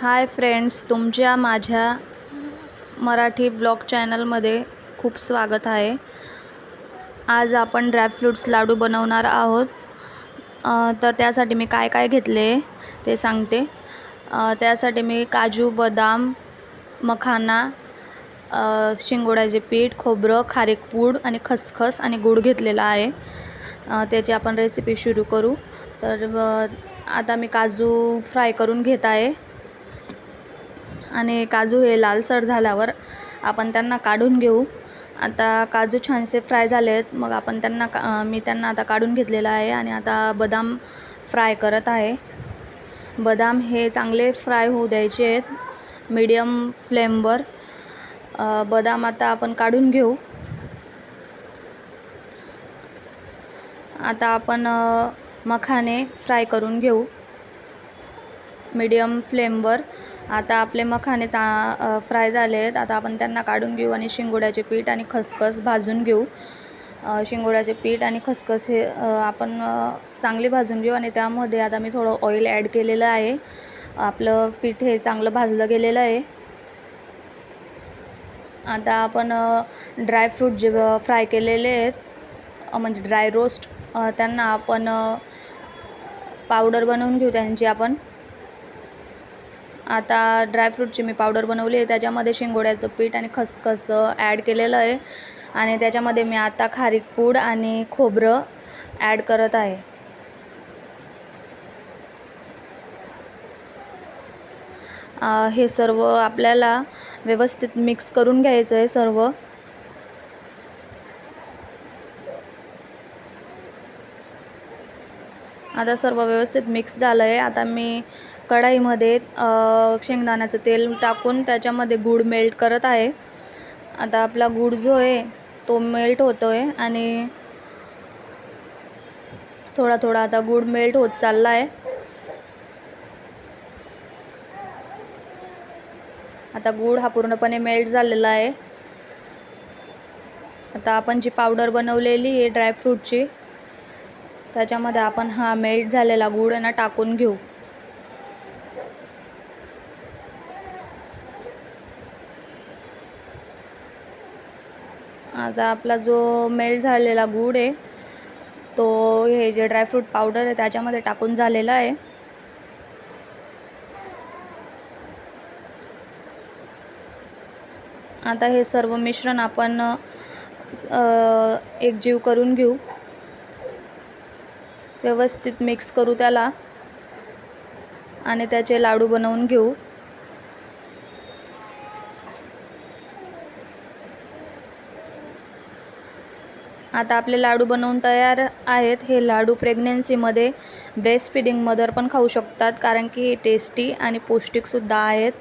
Hi friends, तुमच्या माझ्या Marathi blog चॅनलमध्ये खूप स्वागत आहे. आज आपण ड्रायफ्रूट्स लाडू बनवणार आहोत. तर त्यासाठी मी काय काय घेतले ते सांगते. त्यासाठी मी काजू, बदाम, मखाना, शिंगोड्याचे पीठ, खोबरं, खारीक पूड आणि खसखस आणि गूळ घेतलेला आहे. त्याची आपण रेसिपी सुरू करू. तर आता मी काजू फ्राय करून घेत आहे आणि काजू हे लालसर झाल्यावर आपण त्यांना काढून घेऊ. आता काजू छानसे फ्राय झाले आहेत, मग आपण मी त्यांना आता काढून घेतलेलं आहे. आणि आता बदाम फ्राय करत आहे. बदाम हे चांगले फ्राय होऊ द्यायचे आहेत मीडियम फ्लेमवर. बदाम आता आपण काढून घेऊ. आता आपण मखाने फ्राय करून घेऊ मीडियम फ्लेमवर. आता आपले मखाने फ्राय झाले आहेत. आता आपण त्यांना काढून घेऊ आणि शिंगोड्याचे पीठ आणि खसखस भाजून घेऊ. शिंगोड्याचे पीठ आणि खसखस हे आपण चांगले भाजून घेऊ. आणि त्यामध्ये आता मी थोडं ऑइल ॲड केलेलं आहे. आपलं पीठ हे चांगलं भाजलं गेलेलं आहे. आता आपण ड्रायफ्रूट जे फ्राय केलेले आहेत म्हणजे ड्राय रोस्ट, त्यांना आपण पावडर बनवून घेऊ त्यांची आपण. आता ड्रायफ्रूटची मी पावडर बनवली आहे. त्याच्यामध्ये शिंगोड्याचं पीठ आणि खसखस ॲड केलेलं आहे. आणि त्याच्यामध्ये मी आता खारीक पूड आणि खोबरं ॲड करत आहे. हे सर्व आपल्याला व्यवस्थित मिक्स करून घ्यायचं आहे सर्व. आता सर्व व्यवस्थित मिक्स झालं आहे. आता मी कढाईमध्ये शेंगदाण्याचं तेल टाकून त्याच्यामध्ये गूळ मेल्ट करत आहे. आता आपला गूळ जो आहे तो मेल्ट होतो आहे आणि थोडा थोडा आता गूळ मेल्ट होत चालला आहे. आता गूळ हा पूर्णपणे मेल्ट झालेला आहे. आता आपण जी पावडर बनवलेली आहे ड्रायफ्रूटची, त्याच्यामध्ये आपण हा मेल्ट झालेला गूळ ना टाकून घेऊ. आता आपला जो मेल्ट झालेला गूळ आहे तो हे जे ड्रायफ्रूट पावडर आहे त्याच्यामध्ये टाकून झालेला आहे. आता हे सर्व मिश्रण आपण एकजीव करून घेऊ. व्यवस्थित मिक्स करू त्याला आणि त्याचे लाडू बनवून घेऊ. आता आपले लाडू बनवून तयार आहेत. हे लाडू प्रेग्नेन्सीमध्ये, ब्रेस्ट फिडिंग मदर पण खाऊ शकतात, कारण की हे टेस्टी आणि पौष्टिकसुद्धा आहेत.